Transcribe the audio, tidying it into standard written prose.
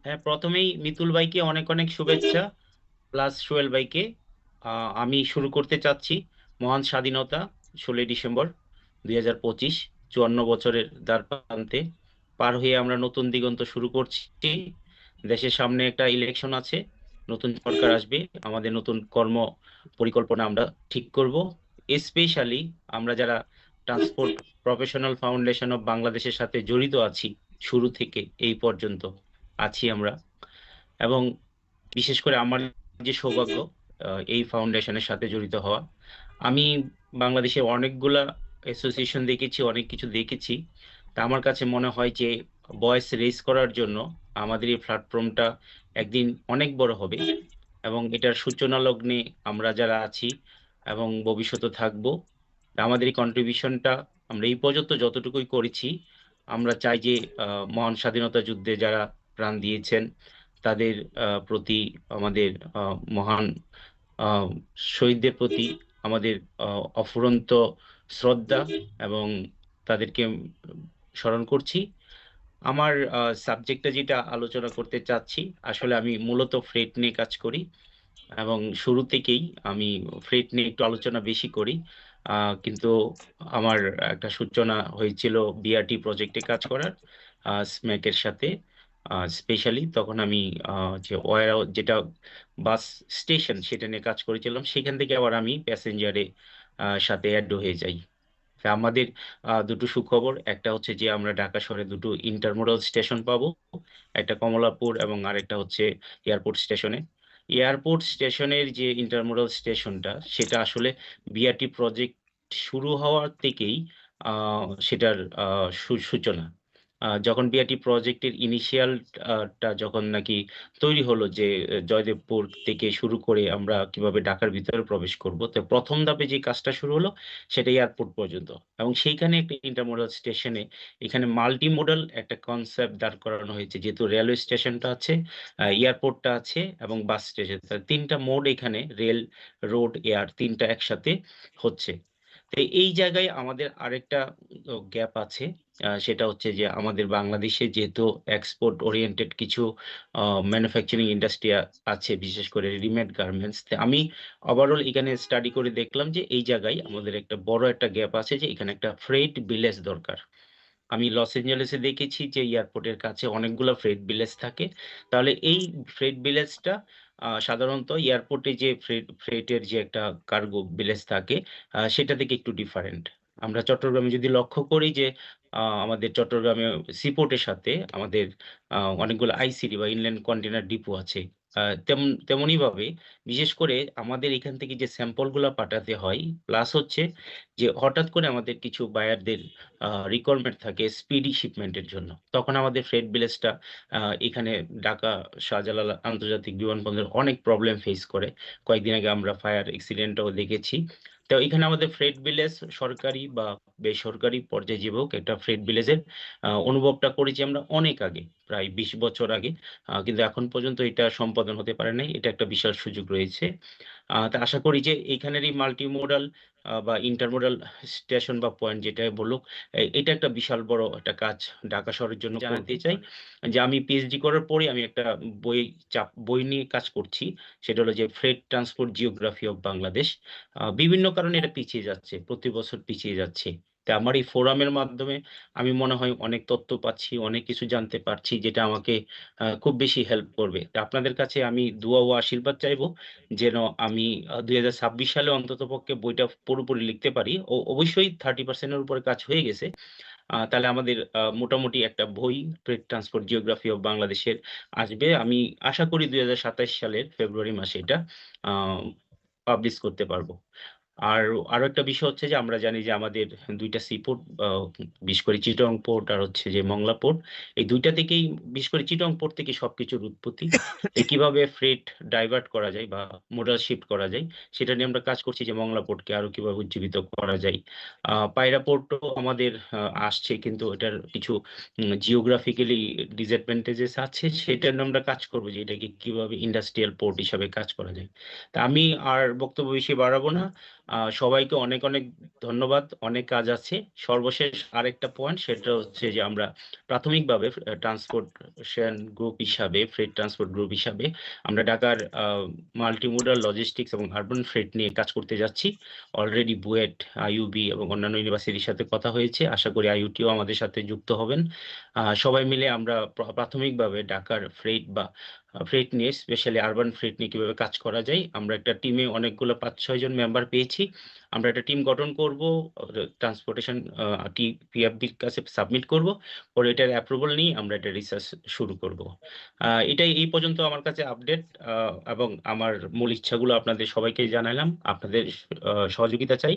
হ্যাঁ, প্রথমেই মিতুল ভাইকে অনেক অনেক শুভেচ্ছা, প্লাস সোহেল ভাইকে। আমি শুরু করতে চাচ্ছি মহান স্বাধীনতা 16ই ডিসেম্বর 2025, 54 বছরের দ্বার প্রান্তে পার হয়ে আমরা নতুন দিগন্ত শুরু করছি। দেশের সামনে একটা ইলেকশন আছে, নতুন সরকার আসবে, আমাদের নতুন কর্ম পরিকল্পনা আমরা ঠিক করব। স্পেশালি আমরা যারা ট্রান্সপোর্ট প্রফেশনাল ফাউন্ডেশন অফ বাংলাদেশের সাথে জড়িত আছি, শুরু থেকে এই পর্যন্ত আছি আমরা। এবং বিশেষ করে আমার যে সৌভাগ্য এই ফাউন্ডেশনের সাথে জড়িত হওয়া, আমি বাংলাদেশে অনেকগুলা অ্যাসোসিয়েশন দেখেছি, অনেক কিছু দেখেছি। তা আমার কাছে মনে হয় যে ভয়েস রেজ করার জন্য আমাদের এই প্ল্যাটফর্মটা একদিন অনেক বড় হবে, এবং এটার সূচনা লগ্নে আমরা যারা আছি এবং ভবিষ্যতে থাকবো। তা আমাদের এই কন্ট্রিবিউশনটা আমরা এই পর্যন্ত যতটুকুই করেছি, আমরা চাই যে মহান স্বাধীনতা যুদ্ধে যারা প্রাণ দিয়েছেন তাদের প্রতি, আমাদের মহান আহ, শহীদদের প্রতি আমাদের অফুরন্ত শ্রদ্ধা, এবং তাদেরকে স্মরণ করছি। আমার সাবজেক্টটা যেটা আলোচনা করতে চাচ্ছি, আসলে আমি মূলত ফ্রেট নিয়ে কাজ করি, এবং শুরু থেকেই আমি ফ্রেট নিয়ে একটু আলোচনা বেশি করি। কিন্তু আমার একটা সূচনা হয়েছিল বিআরটি প্রজেক্টে কাজ করার, স্ম্যাকের সাথে। স্পেশালি তখন আমি যে ওয়ার যেটা বাস স্টেশন সেটা নিয়ে কাজ করেছিলাম, সেখান থেকে আবার আমি প্যাসেঞ্জারে সাথে অ্যাড হয়ে যাই। তা আমাদের দুটো সুখবর, একটা হচ্ছে যে আমরা ঢাকা শহরে দুটো ইন্টারমোডাল স্টেশন পাবো, একটা কমলাপুর এবং আরেকটা হচ্ছে এয়ারপোর্ট স্টেশনে। এয়ারপোর্ট স্টেশনের যে ইন্টারমোডাল স্টেশনটা, সেটা আসলে বিআরটি প্রজেক্ট শুরু হওয়ার থেকেই সেটার সূচনা। যখন বিআরটি প্রজেক্টের টা যখন নাকি তৈরি হলো, যে জয়দেবপুর থেকে শুরু করে আমরা কিভাবে ঢাকার ভিতরে প্রবেশ করব, তো প্রথম ধাপে যে কাজটা শুরু হলো সেটা এয়ারপোর্ট পর্যন্ত। এবং সেইখানে একটা ইন্টারমোডাল স্টেশনে এখানে মাল্টি মোডাল একটা কনসেপ্ট দাঁড় করানো হয়েছে, যেহেতু রেলওয়ে স্টেশনটা আছে, এয়ারপোর্টটা আছে এবং বাস স্টেশন, তিনটা মোড এখানে, রেল, রোড, এয়ার, তিনটা একসাথে হচ্ছে। তো এই জায়গায় আমাদের আরেকটা গ্যাপ আছে। সেটা হচ্ছে যে আমাদের বাংলাদেশে যেহেতু এক্সপোর্ট ওরিয়েন্টেড কিছু ম্যানুফ্যাকচারিং ইন্ডাস্ট্রি আছে, বিশেষ করে রেডিমেড গার্মেন্টস। আমি ওভারঅল এখানে স্টাডি করে দেখলাম যে এই জায়গায় আমাদের একটা বড় একটা গ্যাপ আছে, যে এখানে একটা ফ্রেট ভিলেজ দরকার। আমি লস এঞ্জেলেসে দেখেছি যে এয়ারপোর্টের কাছে অনেকগুলো ফ্রেট ভিলেজ থাকে। তাহলে এই ফ্রেট ভিলেজটা সাধারণত এয়ারপোর্টে যে ফ্রেটের যে একটা কার্গো ভিলেজ থাকে, সেটা থেকে একটু ডিফারেন্ট। আমরা চট্টগ্রামে যদি লক্ষ্য করি যে আমাদের চট্টগ্রামে সিপোর্টের সাথে আমাদের অনেকগুলো আইসিডি বা ইনল্যান্ড কন্টেনার ডিপো আছে। তেমনই ভাবে বিশেষ করে আমাদের এখান থেকে যে স্যাম্পল গুলা পাঠাতে হয়, প্লাস হচ্ছে যে হঠাৎ করে আমাদের কিছু বায়ারদের রিকোয়ারমেন্ট থাকে স্পিডি শিপমেন্টের জন্য, তখন আমাদের ফ্রেট ভিলেজটা এখানে ঢাকা শাহজালাল আন্তর্জাতিক বিমানবন্দর অনেক প্রবলেম ফেস করে। কয়েকদিন আগে আমরা ফায়ার অ্যাক্সিডেন্টও দেখেছি। তো এখানে আমাদের ফ্রেট ভিলেজ সরকারি বা বেসরকারি পর্যায়ে যে হোক, একটা ফ্রেট ভিলেজের অনুভবটা করেছি আমরা অনেক আগে, প্রায় 20 বছর আগে। কিন্তু এখন পর্যন্ত এটা সম্পাদন হতে পারে নাই, এটা একটা বিশাল সুযোগ রয়েছে। তা আশা করি যে এইখানের এই মাল্টিমোডাল বা ইন্টারমোডাল স্টেশন বা পয়েন্ট যেটা বলুক, এটা একটা বিশাল বড় একটা কাজ ঢাকা শহরের জন্য জানাতে চাই। যে আমি পিএইচডি করার পরে আমি একটা বই নিয়ে কাজ করছি, সেটা হলো যে freight transport geography of Bangladesh. বিভিন্ন কারণে এটা পিছিয়ে যাচ্ছে, প্রতি বছর পিছিয়ে যাচ্ছে। তা আমার এই ফোরামের মাধ্যমে আমি মনে হয় অনেক তথ্য পাচ্ছি, অনেক কিছু জানতে পারছি, যেটা আমাকে খুব বেশি হেল্প করবে। তা আপনাদের কাছে আমি দোয়া ও আশীর্বাদ চাইবো, যেন আমি 2026 সালে অন্ততপক্ষে বইটা পুরোপুরি লিখতে পারি। ও অবশ্যই 30% উপরে কাজ হয়ে গেছে। তাহলে আমাদের মোটামুটি একটা বই ট্রেড ট্রান্সপোর্ট জিওগ্রাফি অফ বাংলাদেশের আসবে। আমি আশা করি 2027 সালের ফেব্রুয়ারি মাসে এটা পাবলিশ করতে পারবো। আর আরো একটা বিষয় হচ্ছে যে আমরা জানি যে আমাদের দুইটা সিপোর্ট, বিশেষ করে চিটং পোর্ট আর হচ্ছে যে মংলা পোর্ট, এই দুইটা থেকেই, বিশেষ করে চিটং পোর্ট থেকে সবকিছুর উৎপত্তি। তো কিভাবে ফ্রেট ডাইভার্ট করা যায় বা মোডাল শিফট করা যায়, সেটা নিয়ে আমরা কাজ করছি, যে মংলা পোর্টকে আরো কিভাবে উজ্জীবিত করা যায়। পায়রা পোর্টও আমাদের আসছে, কিন্তু এটার কিছু জিওগ্রাফিক্যালি ডিসঅ্যাডভান্টেজেস আছে, সেটা নিয়ে আমরা কাজ করবো, যে এটাকে কিভাবে ইন্ডাস্ট্রিয়াল পোর্ট হিসাবে কাজ করা যায়। তা আমি আর বক্তব্য বেশি বাড়াবো না। সবাইকে অনেক অনেক ধন্যবাদ। অনেক কাজ আছে। সর্বশেষ আরেকটা পয়েন্ট, সেটা হচ্ছে যে আমরা প্রাথমিকভাবে ট্রান্সপোর্টেশন গ্রুপ হিসাবে, ফ্রেট ট্রান্সপোর্ট গ্রুপ হিসাবে আমরা ঢাকার মাল্টিমোডাল লজিস্টিক্স এবং আরবান ফ্রেট নিয়ে কাজ করতে যাচ্ছি। অলরেডি বুয়েট, আইইউবি এবং অন্যান্য ইউনিভার্সিটির সাথে কথা হয়েছে। আশা করি আইইউটিও আমাদের সাথে যুক্ত হবেন। সবাই মিলে আমরা প্রাথমিকভাবে ঢাকার ফ্রেট বা ফ্রেট নিয়ে, স্পেশালি আরবান ফ্রেট নিয়ে কিভাবে কাজ করা যায়, আমরা একটা টিমে অনেকগুলো ৫-৬ জন মেম্বার পেয়েছি। আমরা একটা টিম গঠন করব, ট্রান্সপোর্টেশন পিএফবির কাছে সাবমিট করব, পরে এটার অ্যাপ্রুভাল নিয়ে আমরা এটা রিসার্চ শুরু করব। এটাই এই পর্যন্ত আমার কাছে আপডেট, এবং আমার মূল ইচ্ছাগুলো আপনাদের সবাইকে জানালাম। আপনাদের সহযোগিতা চাই।